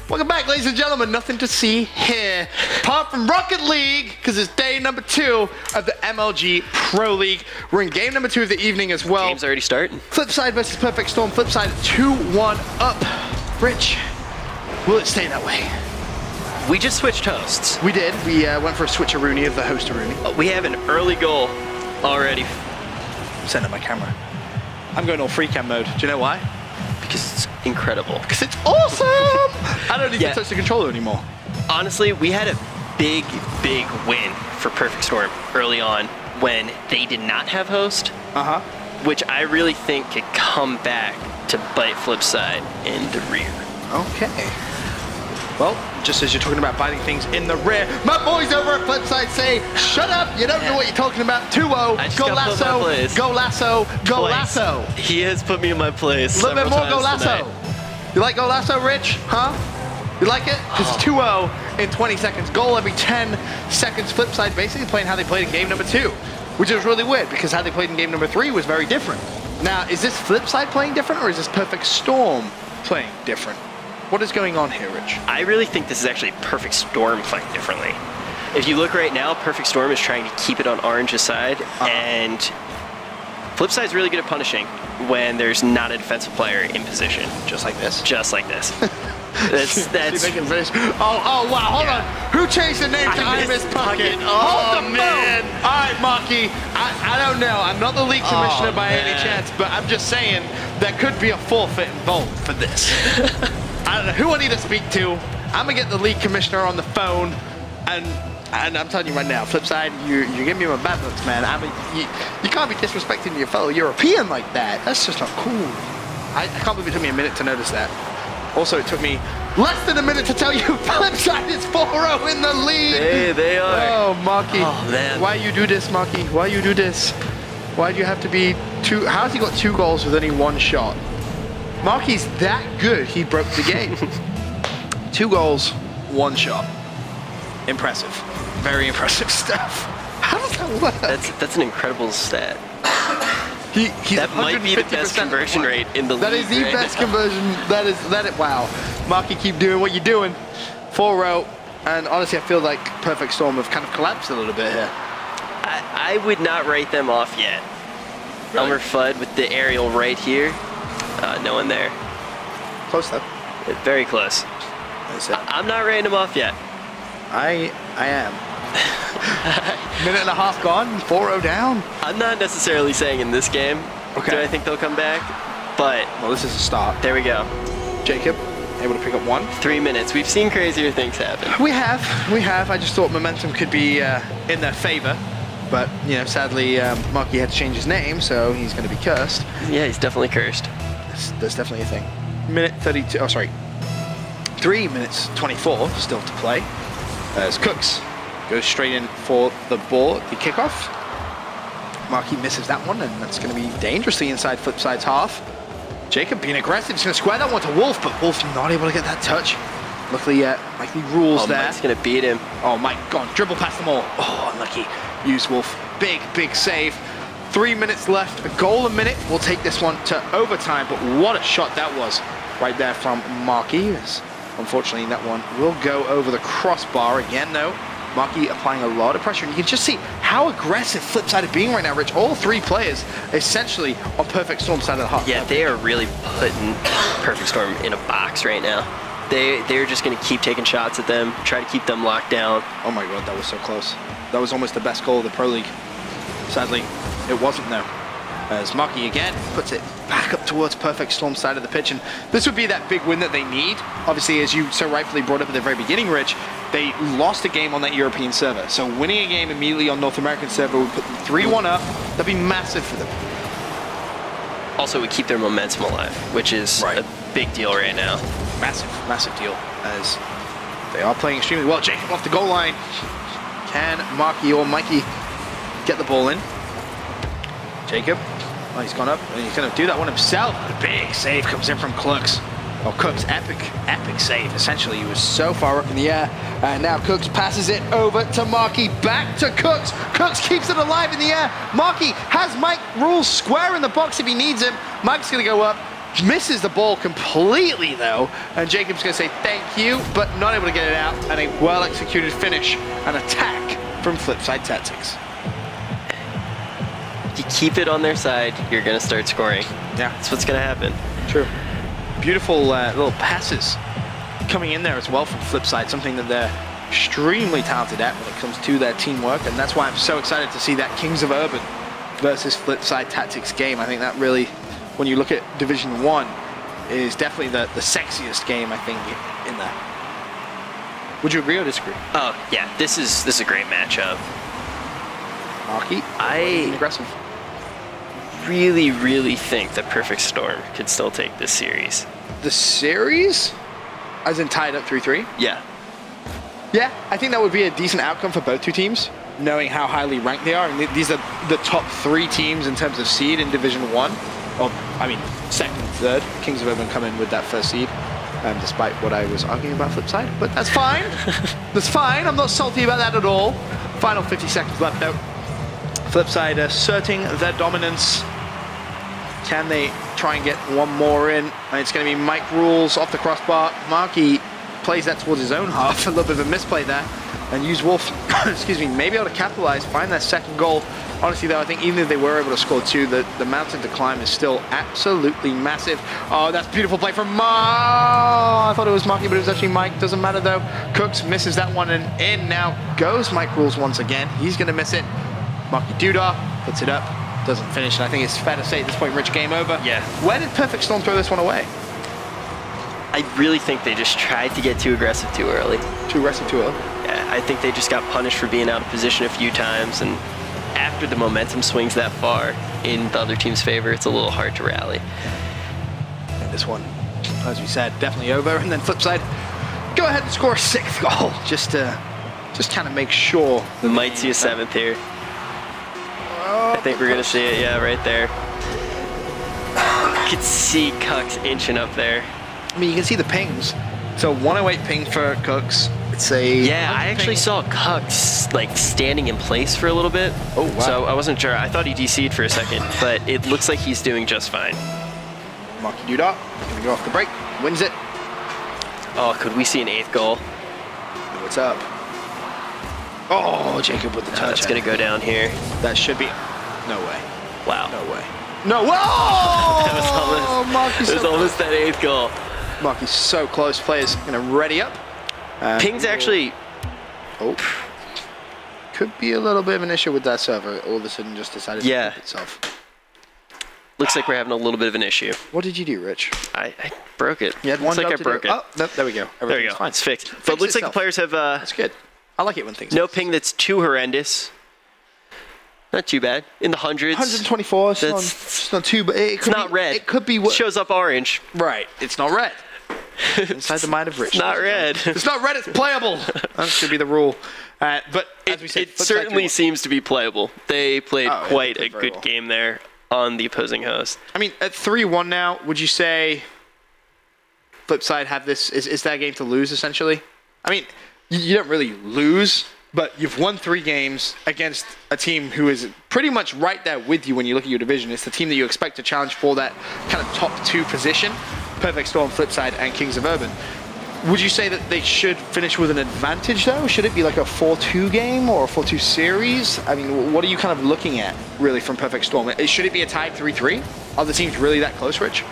Welcome back, ladies and gentlemen. Nothing to see here apart from Rocket League, because it's day number 2 of the MLG Pro League. We're in game number 2 of the evening as well. Game's already starting. Flipside versus Perfect Storm. Flipside 2-1 up. Rich, will it stay that way? We just switched hosts. We did. We went for a switcheroony of the host-a-rooney. We have an early goal already. Send up my camera. I'm going all free cam mode. Do you know why? Because it's incredible. Because it's awesome! I don't need to touch the controller anymore. Honestly, we had a big win for Perfect Storm early on when they did not have host. Which I really think could come back to bite Flipside in the rear. Okay. Well, just as you're talking about biting things in the rear, my boys over at Flipside say, shut up, you don't know what you're talking about. 2-0, go Lasso, go Lasso, go Lasso. He has put me in my place. A little bit more Go Lasso. Tonight. You like Go Lasso, Rich? Huh? You like it? Because it's 2-0 in 20 seconds. Goal every 10 seconds. Flipside basically playing how they played in game number 2, which is really weird because how they played in game number 3 was very different. Now, is this Flipside playing different or is this Perfect Storm playing different? What is going on here, Rich? I really think this is actually Perfect Storm playing differently. If you look right now, Perfect Storm is trying to keep it on Orange's side, and Flipside's really good at punishing when there's not a defensive player in position. Just like this? Just like this. That's oh, wow, hold on. Who changed the name to I Miss Puckett? Oh, man. All right, Marky, I don't know. I'm not the league commissioner by any chance, but I'm just saying there could be a forfeit involved for this. I don't know who I need to speak to. I'm gonna get the league commissioner on the phone, and I'm telling you right now, Flipside, you're giving me my bad looks, man. I mean, you can't be disrespecting your fellow European like that. That's just not cool. I can't believe it took me a minute to notice that. Also, it took me less than a minute to tell you Flipside is 4-0 in the lead. They are. Oh, Marky. Oh, man. Why you do this, Marky? Why you do this? Why do you have to be two? How's he got 2 goals with only 1 shot? Marky's that good, he broke the game. 2 goals, 1 shot. Impressive. Very impressive stuff. How does that work? That's an incredible stat. He's that might be the best conversion rate in the league. That is the best conversion. Wow. Marky, keep doing what you're doing. 4-0. And honestly, I feel like Perfect Storm have kind of collapsed a little bit here. I would not write them off yet. Really? Elmer Fudd with the aerial right here. No one there. Close though. Very close. I'm not writing them off yet. I am. Minute and a half gone, 4-0 down. I'm not necessarily saying in this game do I think they'll come back, but well, this is a start. There we go. Jacob, able to pick up 1. 3 minutes. We've seen crazier things happen. We have. I just thought momentum could be in their favor. But, you know, sadly, Marky had to change his name, so he's going to be cursed. Yeah, he's definitely cursed. That's definitely a thing. Minute 32, oh, sorry. 3 minutes 24 still to play. As Cooks goes straight in for the ball, the kickoff. Marky misses that one, and that's going to be dangerously inside Flipside's half. Jacob being aggressive, he's going to square that one to Wolf, but Wolf not able to get that touch. Luckily, Mikey rules there. Mike's going to beat him. Oh, Mike, gone. Dribble past them all. Oh, unlucky. Use Wolf. Big save. 3 minutes left. A goal a minute. We'll take this one to overtime, but what a shot that was right there from Marky. Unfortunately, that one will go over the crossbar again, though. Marky applying a lot of pressure, and you can just see how aggressive Flipside are being right now, Rich. All 3 players essentially on Perfect Storm's side of the half. Yeah, they are really putting Perfect Storm in a box right now. They're just going to keep taking shots at them, try to keep them locked down. Oh my god, that was so close. That was almost the best goal of the Pro League. Sadly, it wasn't though. As Marky again puts it back up towards Perfect Storm's side of the pitch, and this would be that big win that they need. Obviously, as you so rightfully brought up at the very beginning, Rich, they lost a game on that European server. So winning a game immediately on North American server would put them 3-1 up. That'd be massive for them. Also, we keep their momentum alive, which is a big deal right now. Massive deal, as they are playing extremely well. Jacob off the goal line. Can Marky or Mikey get the ball in? Jacob, oh, he's gone up, and he's going to do that one himself. A big save comes in from Cooks. Oh, Cooks, epic save. Essentially, he was so far up in the air, and now Cooks passes it over to Marky, back to Cooks. Cooks keeps it alive in the air. Marky has Mike Rules square in the box if he needs him. Mike's going to go up, Misses the ball completely though, and Jacob's going to say thank you, but not able to get it out, and a well-executed finish, an attack from Flipside Tactics. If you keep it on their side, you're going to start scoring. Yeah. That's what's going to happen. True. Beautiful little passes coming in there as well from Flipside, something that they're extremely talented at when it comes to their teamwork, and that's why I'm so excited to see that Kings of Urban versus Flipside Tactics game. I think that really, when you look at Division 1, is definitely the sexiest game, I think, in there. Would you agree or disagree? Oh, yeah, this is a great matchup. Marky, aggressive. Really, really think that Perfect Storm could still take this series. The series? As in tied up 3-3? Yeah. Yeah, I think that would be a decent outcome for both two teams, knowing how highly ranked they are. And these are the top 3 teams in terms of seed in Division 1. Or, I mean, second and third. Kings of Urban come in with that first seed, despite what I was arguing about Flipside. But that's fine. That's fine. I'm not salty about that at all. Final 50 seconds left, though. Flipside asserting their dominance. Can they try and get one more in? And it's going to be Mike Rules off the crossbar. Marky plays that towards his own half. A little bit of a misplay there. And use Wolf, excuse me, maybe able to capitalize, find that second goal. Honestly, though, I think even if they were able to score 2, the mountain to climb is still absolutely massive. Oh, that's beautiful play from I thought it was Marky, but it was actually Mike. Doesn't matter, though. Cooks misses that one, and in now goes Mike Rules once again. He's going to miss it. Marky Dudar puts it up. Doesn't finish, and I think it's fair to say at this point, Rich, game over. Yeah. Where did Perfect Storm throw this one away? I really think they just tried to get too aggressive too early. Too aggressive too early? Yeah, I think they just got punished for being out of position a few times, and after the momentum swings that far in the other team's favor, it's a little hard to rally. And this one, as we said, definitely over, and then Flipside, go ahead and score a 6th goal, just to kind of make sure. We might see a 7th here. I think we're going to see it, yeah, right there. You can see Cooks inching up there. I mean, you can see the pings. So 108 ping for Cooks. It's a... Yeah, I actually saw Cooks, like, standing in place for a little bit. Oh, wow. So I wasn't sure. I thought he DC'd for a second, but it looks like he's doing just fine. Marky Dudar, going to go off the break, wins it. Oh, could we see an 8th goal? What's up? Oh, Jacob with the touch. That's going to go down here. That should be... No way. Wow. No way. No way! Oh! It was almost that 8th goal. Marky's so close. Players going to ready up. Ping's actually... Oh. Could be a little bit of an issue with that server. All of a sudden just decided to flip itself. Looks like we're having a little bit of an issue. What did you do, Rich? I broke it. You had one looks like I broke it. Oh, no, there we go. There we go. Fine. It's fixed. But it looks like the players have... That's good. I like it when things... No ping that's too horrendous. Not too bad. In the hundreds. 124. It's not too bad. It's not red. It could be... It shows up orange. Right. It's not red. Inside the mind of Rich. It's not red. It's not red. It's playable. That should be the rule. But as we said... It certainly seems to be playable. They played quite a good game there on the opposing host. I mean, at 3-1 now, would you say Flipside have this... Is that game to lose, essentially? I mean... You don't really lose, but you've won 3 games against a team who is pretty much right there with you when you look at your division. It's the team that you expect to challenge for that kind of top 2 position. Perfect Storm, Flipside, and Kings of Urban. Would you say that they should finish with an advantage, though? Should it be like a 4-2 game or a 4-2 series? I mean, what are you kind of looking at, really, from Perfect Storm? Should it be a tied 3-3? Are the teams really that close, Rich?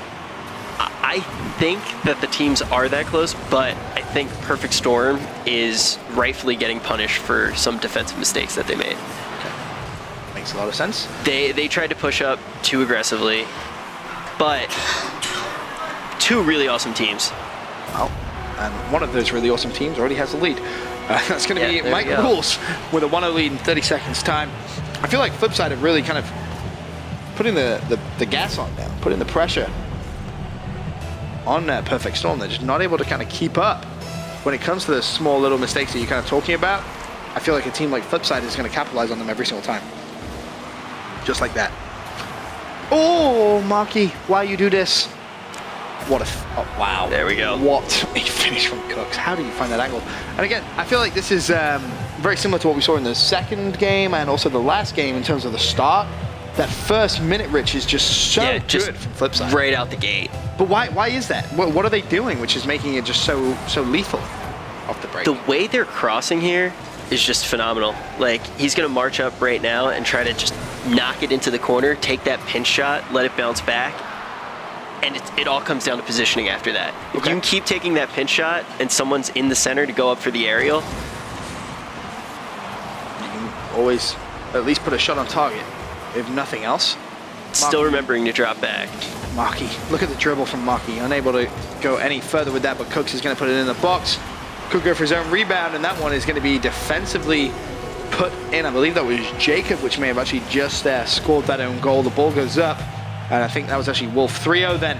I think that the teams are that close, but I think Perfect Storm is rightfully getting punished for some defensive mistakes that they made. Okay. Makes a lot of sense. They tried to push up too aggressively, but 2 really awesome teams. Well, and one of those really awesome teams already has the lead. That's going to be Mike Rules with a 1-0 lead in 30 seconds time. I feel like Flipside have really kind of putting the gas on now, putting the pressure on that Perfect Storm. They're just not able to kind of keep up when it comes to the small little mistakes that you're kind of talking about. I feel like a team like Flipside is going to capitalize on them every single time. Just like that. Oh, Marky, why you do this? What a... Oh, wow. There we go. What a finish from Cooks. How do you find that angle? And again, I feel like this is very similar to what we saw in the second game and also the last game in terms of the start. that first minute, Rich, is just so good from Flipside. Right out the gate. But why is that? What are they doing which is making it just so lethal off the break? The way they're crossing here is just phenomenal. Like, he's going to march up right now and try to just knock it into the corner, take that pinch shot, let it bounce back, and it all comes down to positioning after that. If you can keep taking that pinch shot and someone's in the center to go up for the aerial, you can always at least put a shot on target, if nothing else. Still remembering to drop back. Markey, look at the dribble from Markey, unable to go any further with that, but Cooks is going to put it in the box. Could go for his own rebound, and that one is going to be defensively put in. I believe that was Jacob, which may have actually just scored that own goal. The ball goes up, and I think that was actually Wolf. 3-0 then,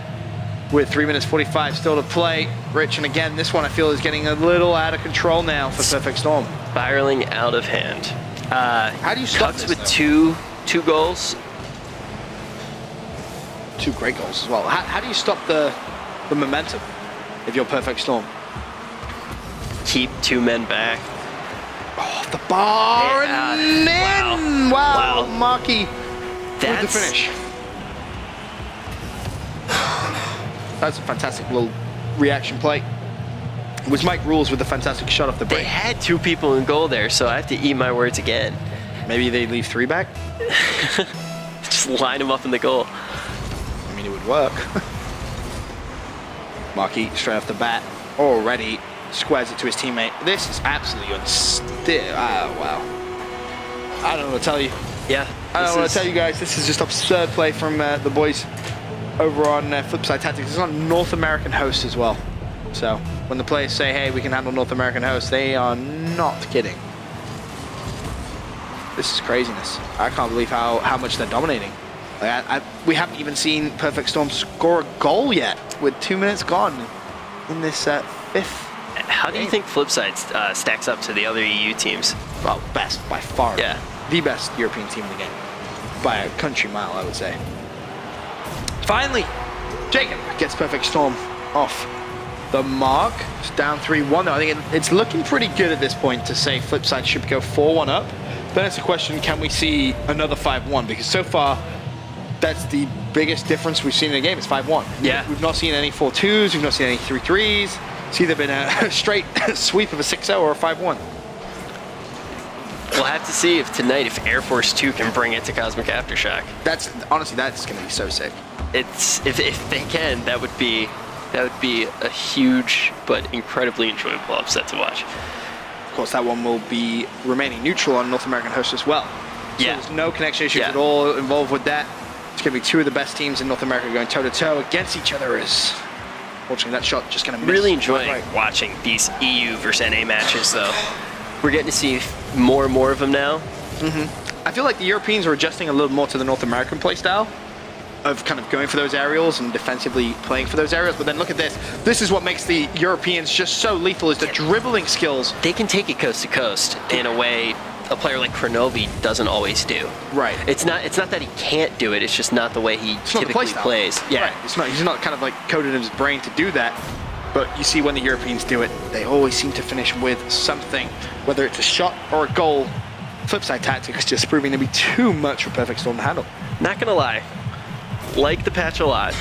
with 3 minutes 45 still to play. Rich, and again, this one I feel is getting a little out of control now for Perfect Storm. Spiraling out of hand. How do you stop this, with though? two goals? 2 great goals as well. How do you stop the momentum if you're Perfect Storm? Keep 2 men back. Off the bar and in! Wow. Markey with the finish. That's a fantastic little reaction play. It was Mike Rules with a fantastic shot off the break. They had 2 people in goal there, so I have to eat my words again. Maybe they leave 3 back? Just line them up in the goal. I mean, it would work. Markey straight off the bat already squares it to his teammate. This is absolutely wow. I don't know what to tell you. Yeah. I don't know what to tell you guys. This is just absurd play from the boys over on Flipside Tactics. It's on North American host as well. So when the players say, hey, we can handle North American host, they are not kidding. This is craziness. I can't believe how much they're dominating. Like, we haven't even seen Perfect Storm score a goal yet with 2 minutes gone in this 5th. How do you think Flipside stacks up to the other EU teams? Well, best by far. Yeah. The best European team in the game. By a country mile, I would say. Finally, Jacob gets Perfect Storm off the mark. It's down 3-1 though. I think it's looking pretty good at this point to say Flipside should go 4-1 up. Then it's a question, can we see another 5-1? Because so far, that's the biggest difference we've seen in the game. It's 5-1. Yeah. We've not seen any 4-2s. We've not seen any 3-3s. It's either been a straight sweep of a 6-0 or a 5-1. We'll have to see if tonight, if Air Force 2 can bring it to Cosmic Aftershock. Honestly, that's going to be so sick. It's if they can, that would be a huge but incredibly enjoyable upset to watch. Of course, that one will be remaining neutral on North American host as well. So there's no connection issues at all involved with that. It's going to be 2 of the best teams in North America going toe-to-toe against each other. Fortunately, that shot just going to miss. Really enjoying watching these EU versus NA matches, though. We're getting to see more and more of them now. I feel like the Europeans are adjusting a little more to the North American play style of kind of going for those aerials and defensively playing for those aerials. But then look at this. This is what makes the Europeans just so lethal, is the dribbling skills. They can take it coast to coast in a way a player like Kronovi doesn't always do. Right. It's not that he can't do it, it's just not the way he typically plays. Yeah. Right. He's not kind of like coded in his brain to do that. But you see when the Europeans do it, they always seem to finish with something, whether it's a shot or a goal. Flipside Tactics just proving to be too much for Perfect Storm to handle. Not gonna lie, like the patch a lot,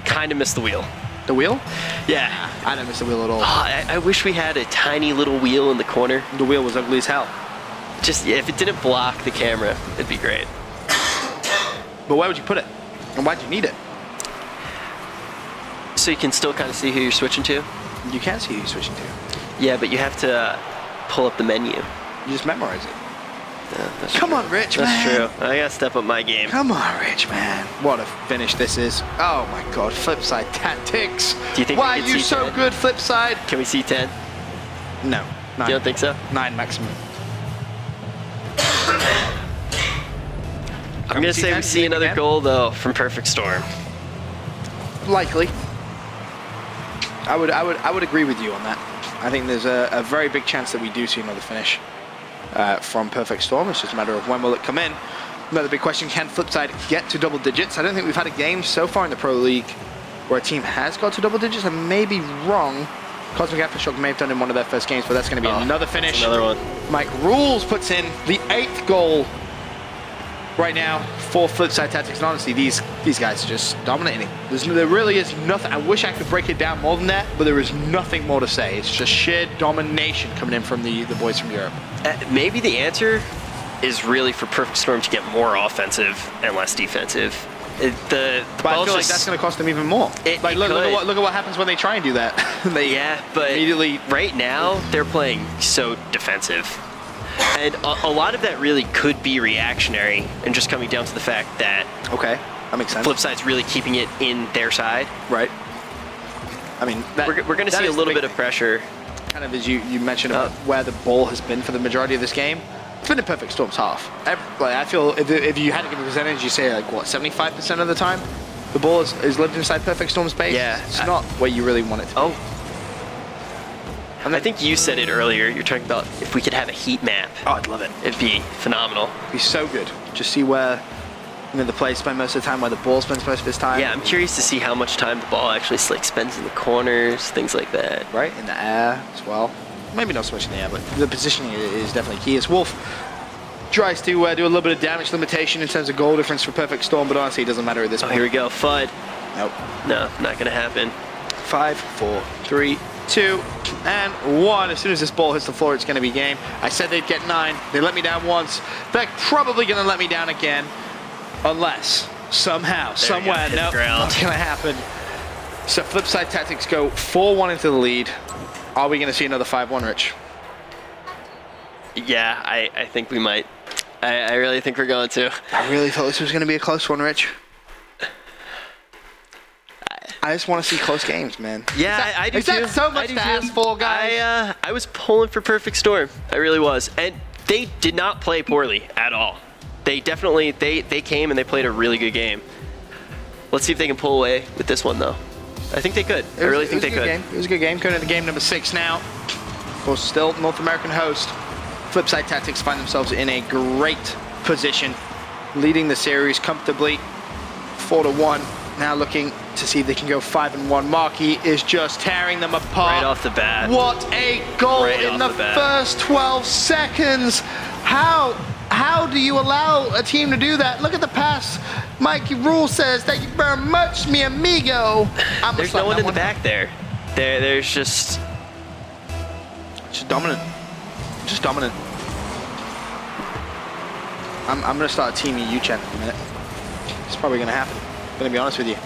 kind of missed the wheel. The wheel? Yeah. I didn't miss the wheel at all. I wish we had a tiny little wheel in the corner. The wheel was ugly as hell. Just, if it didn't block the camera, it'd be great. But where would you put it? And why'd you need it? So you can still kind of see who you're switching to? You can see who you're switching to. Yeah, but you have to pull up the menu. You just memorize it. Yeah, Come on, Rich, man. That's true. I gotta step up my game. Come on, Rich, man. What a finish this is. Oh my God, Flipside Tactics. Do you think why we are can you see so 10? good, Flipside? Can we see 10? No. 9. You don't think so? 9 maximum. I'm gonna say we see another goal though from Perfect Storm. Likely. I would agree with you on that. I think there's a very big chance that we do see another finish from Perfect Storm. It's just a matter of when will it come in. Another big question, can Flipside get to double digits? I don't think we've had a game so far in the Pro League where a team has got to double digits. I may be wrong. Cosmic Aftershock may have done in one of their first games, but that's going to be another finish. Another one. Mike Rules puts in the 8th goal right now for Flipside Tactics, and honestly, these guys are just dominating. There really is nothing. I wish I could break it down more than that, but there is nothing more to say. It's just sheer domination coming in from the boys from Europe. Maybe the answer is really for Perfect Storm to get more offensive and less defensive. But I feel like that's going to cost them even more. Like, look at what happens when they try and do that. Yeah, but immediately right now they're playing so defensive. And a lot of that really could be reactionary and just coming down to the fact that that makes sense. Flipside's really keeping it in their side. Right. I mean, we're going to see a little bit of pressure. Kind of as you mentioned about where the ball has been for the majority of this game. It's been in Perfect Storm's half. I feel if you had to give a percentage, you say like what, 75% of the time the ball is lived inside Perfect Storm's base. Yeah, it's not where you really want it to be. And I think you said it earlier. You're talking about if we could have a heat map. Oh, I'd love it. It'd be phenomenal. It'd be so good. Just see where the players spend most of the time, where the ball spends most of its time. Yeah, I'm curious to see how much time the ball actually spends in the corners, things like that. Right, in the air as well. Maybe not so much in the air, but the positioning is definitely key. As Wolf tries to do a little bit of damage limitation in terms of goal difference for Perfect Storm, but honestly, it doesn't matter at this point. Here we go, FUD. Nope. No, not going to happen. 5, 4, 3, 2, and 1. As soon as this ball hits the floor, it's going to be game. I said they'd get 9. They let me down once. They're probably going to let me down again, unless somehow, somewhere, no, not going to happen. So Flipside Tactics go 4-1 into the lead. Are we going to see another 5-1, Rich? Yeah, I think we might. I really think we're going to. I really thought this was going to be a close one, Rich. I just want to see close games, man. Yeah, I do too. Is that so much to ask for, guys? I was pulling for Perfect Storm. I really was. And they did not play poorly at all. They definitely, they came and they played a really good game. Let's see if they can pull away with this one, though. I think they could. I really think they could. It was a good game. Going into game number 6 now. Of course, still North American host. Flipside Tactics find themselves in a great position, leading the series comfortably, 4-1. Now looking to see if they can go 5-1. Marquis is just tearing them apart. Right off the bat. What a goal in the first 12 seconds. How do you allow a team to do that? Look at the pass. Mikey Rule says, thank you very much, mi amigo. There's no one in the back there. There's just dominant. Just dominant. I'm going to start a Team EU chant in a minute. It's probably going to happen. I'm going to be honest with you.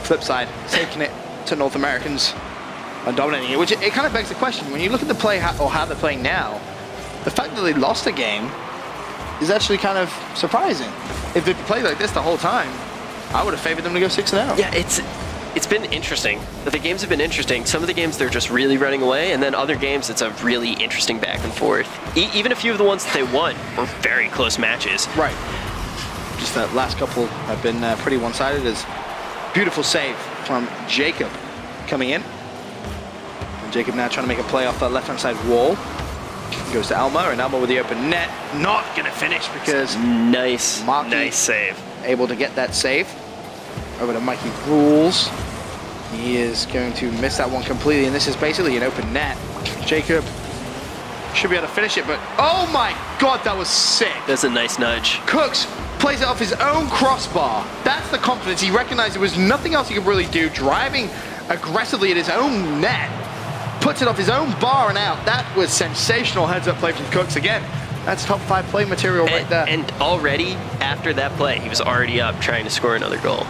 Flipside taking it to North Americans and dominating it, which it kind of begs the question. When you look at the play or how they're playing now, the fact that they lost a game is actually kind of surprising. If they played like this the whole time, I would have favored them to go 6-0. Yeah, it's been interesting. The games have been interesting. Some of the games they're just really running away, and then other games it's a really interesting back and forth. Even a few of the ones that they won were very close matches. Right. Just that last couple have been pretty one-sided. As beautiful save from Jacob coming in. And Jacob now trying to make a play off that left-hand side wall. Goes to Elma, and Elma with the open net. Not going to finish because nice save. Able to get that save. Over to Mikey Rules. He is going to miss that one completely, and this is basically an open net. Jacob should be able to finish it, but oh my god, that was sick. That's a nice nudge. Cooks plays it off his own crossbar. That's the confidence. He recognized there was nothing else he could really do. Driving aggressively at his own net. Puts it off his own bar and out. That was sensational heads-up play from Cooks again. That's top 5 play material right there. And already, after that play, he was already up trying to score another goal.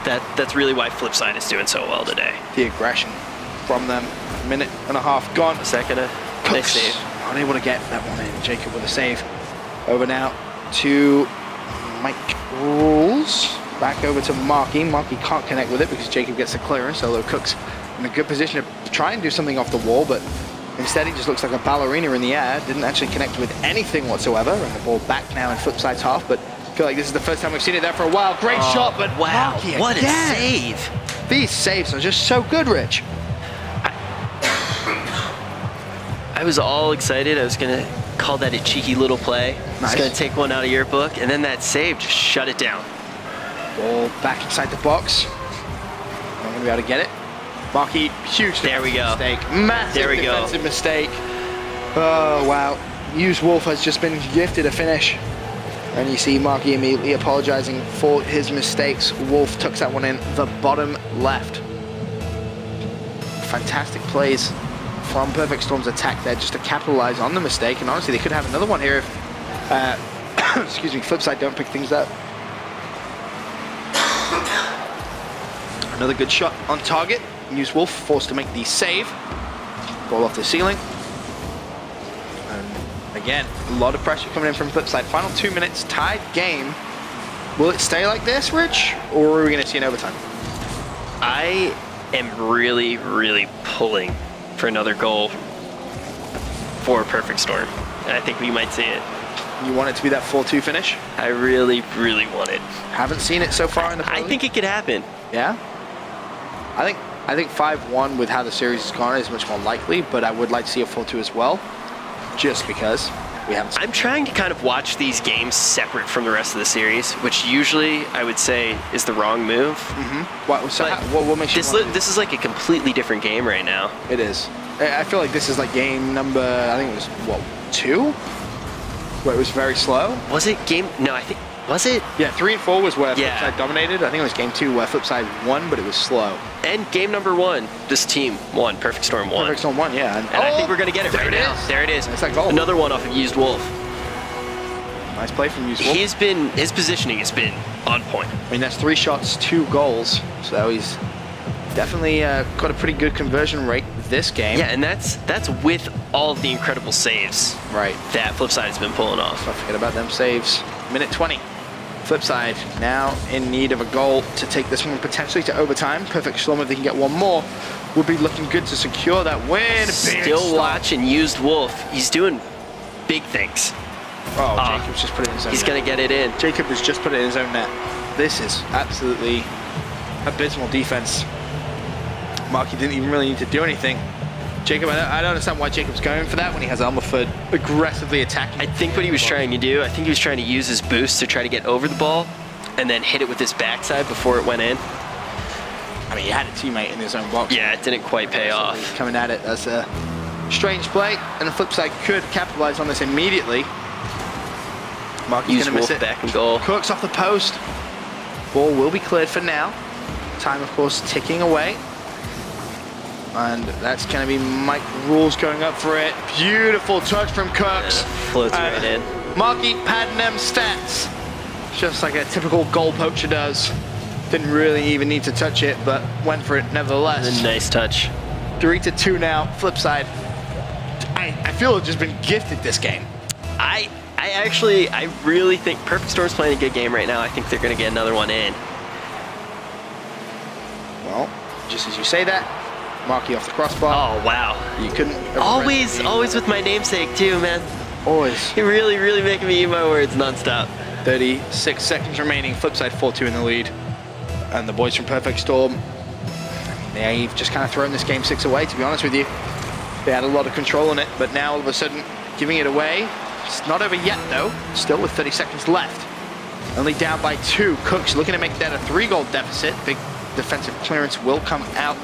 That's really why Flipside is doing so well today. The aggression from them. Minute and a half gone. A second, nice save. Unable to get that one in. Jacob with a save. Over now to Mike Rules. Back over to Marky. Marky can't connect with it because Jacob gets the clearance, although Cook's in a good position to try and do something off the wall, but instead he just looks like a ballerina in the air. Didn't actually connect with anything whatsoever. And the ball back now in Flipside's half, but I feel like this is the first time we've seen it there for a while. Great shot, but wow, Marky what again. a save. These saves are just so good, Rich. I was all excited. I was going to call that a cheeky little play. Nice. I was going to take one out of your book, and then that save just shut it down. Ball back inside the box. Not going to be able to get it. Marky, huge mistake. Massive defensive mistake. Oh, wow. Wolf has just been gifted a finish. And you see Marky immediately apologizing for his mistakes. Wolf tucks that one in the bottom left. Fantastic plays from Perfect Storm's attack there just to capitalize on the mistake. And honestly, they could have another one here if, excuse me, Flipside don't pick things up. Another good shot on target. Use Wolf forced to make the save. Ball off the ceiling. Again, a lot of pressure coming in from Flipside. Final 2 minutes, tied game. Will it stay like this, Rich? Or are we going to see an overtime? I am really, really pulling for another goal for Perfect Storm. And I think we might see it. You want it to be that 4-2 finish? I really, really want it. Haven't seen it so far in the I think it could happen. Yeah? I think 5-1 with how the series has gone is much more likely, but I would like to see a 4-2 as well. Just because we haven't. I'm trying to kind of watch these games separate from the rest of the series, which usually I would say is the wrong move. What makes you this is like a completely different game right now. It is. I feel like this is like game number, I think it was, what, 2? Where it was very slow? Was it game? No, I think, was it? Yeah, 3 and 4 was where Flipside dominated. I think it was game 2 where Flipside won, but it was slow. And game number 1, this team won. Perfect Storm won. Perfect Storm won, yeah. And I think we're going to get it right now. There it is. It's that goal. Another one off of Used Wolf. Nice play from Used Wolf. His positioning has been on point. I mean, that's 3 shots, 2 goals. So he's definitely got a pretty good conversion rate this game. Yeah, and that's with all of the incredible saves that Flipside has been pulling off. Don't forget about them saves. Minute 20. Flipside now in need of a goal to take this one potentially to overtime. Perfect Storm, if they can get one more, would be looking good to secure that win. Still watching Used Wolf. He's doing big things. Oh, Jacob's just put it in his own net. He's going to get it in. Jacob has just put it in his own net. This is absolutely abysmal defense. Marky didn't even really need to do anything. Jacob, I don't understand why Jacob's going for that when he has Almaford aggressively attacking. I think what he was trying to do, I think he was trying to use his boost to try to get over the ball and then hit it with his backside before it went in. I mean, he had a teammate in his own box. Yeah, it didn't quite pay off. He's coming at it. That's a strange play, and the flip side could capitalize on this immediately. Marky's going to miss it. Back and goal. Cooks off the post. Ball will be cleared for now. Time, of course, ticking away. And that's going to be Mike Rules going up for it. Beautiful touch from Cooks. Floats right in. Marky padding them stats. Just like a typical goal poacher does. Didn't really even need to touch it, but went for it nevertheless. A nice touch. 3-2 now, flip side. I feel it's just been gifted this game. I really think Perfect Storm's playing a good game right now. I think they're going to get another one in. Well, just as you say that, Marky off the crossbar. Oh, wow. You couldn't... Always with my namesake, too, man. Always. You're really making me eat my words nonstop. 36 seconds remaining. Flipside 4-2 in the lead. And the boys from Perfect Storm, they've just kind of thrown this game 6 away, to be honest with you. They had a lot of control on it, but now all of a sudden giving it away. It's not over yet, though. Still with 30 seconds left. Only down by 2. Cooks looking to make that a 3-goal deficit. Big defensive clearance will come out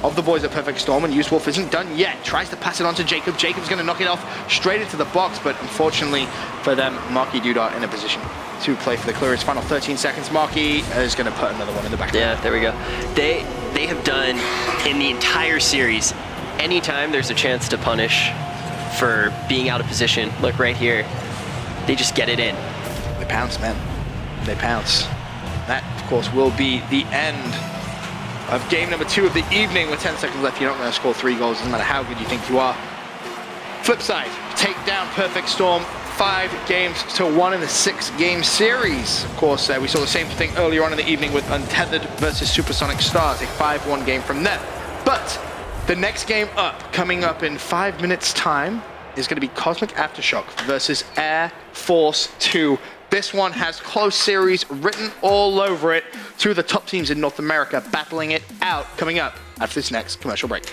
of the boys at Perfect Storm, and Used Wolf isn't done yet. Tries to pass it on to Jacob. Jacob's going to knock it off straight into the box, but unfortunately for them, Marky Dudar in a position to play for the clearance. Final 13 seconds. Marky is going to put another one in the back. Yeah, there we go. They have done in the entire series, anytime there's a chance to punish for being out of position, look right here, they just get it in. They pounce, man. They pounce. That, of course, will be the end of game number 2 of the evening. With 10 seconds left, you're not going to score 3 goals, doesn't matter how good you think you are. Flip side, take down Perfect Storm, 5 games to 1 in the 6-game series. Of course, we saw the same thing earlier on in the evening with Untethered versus Supersonic Stars, a 5-1 game from them. But the next game up, coming up in 5 minutes' time, is going to be Cosmic Aftershock versus Air Force 2. This one has close series written all over it. 2 of the top teams in North America battling it out, coming up after this next commercial break.